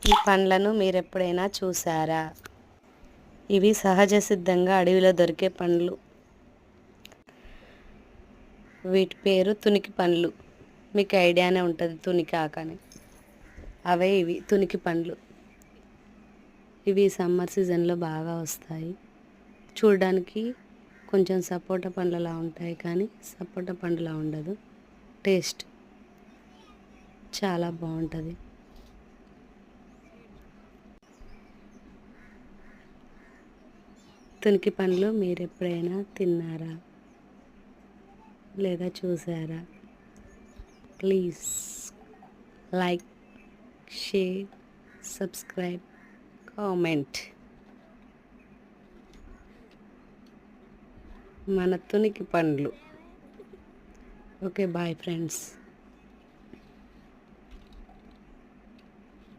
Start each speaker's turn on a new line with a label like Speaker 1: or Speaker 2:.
Speaker 1: ఈ పండ్లను మీరెప్పుడైనా చూసారా? ఇవి సహజ సిద్ధంగా అడవిలో దొరికే పండ్లు. వీటి పేరు తునికి పండ్లు. మీకు ఐడియానే ఉంటుంది తునికి ఆకని. అవే ఇవి తునికి పండ్లు. ఇవి సమ్మర్ సీజన్లో బాగా వస్తాయి. చూడడానికి కొంచెం సపోటా పండ్లలా ఉంటాయి, కానీ సపోటా పండులా ఉండదు. టేస్ట్ చాలా బాగుంటుంది. తునికి పండ్లు మీరు ఎప్పుడైనా తిన్నారా లేదా చూసారా? Please like, share, subscribe, comment. మన తునికి పండ్లు. Okay, bye friends.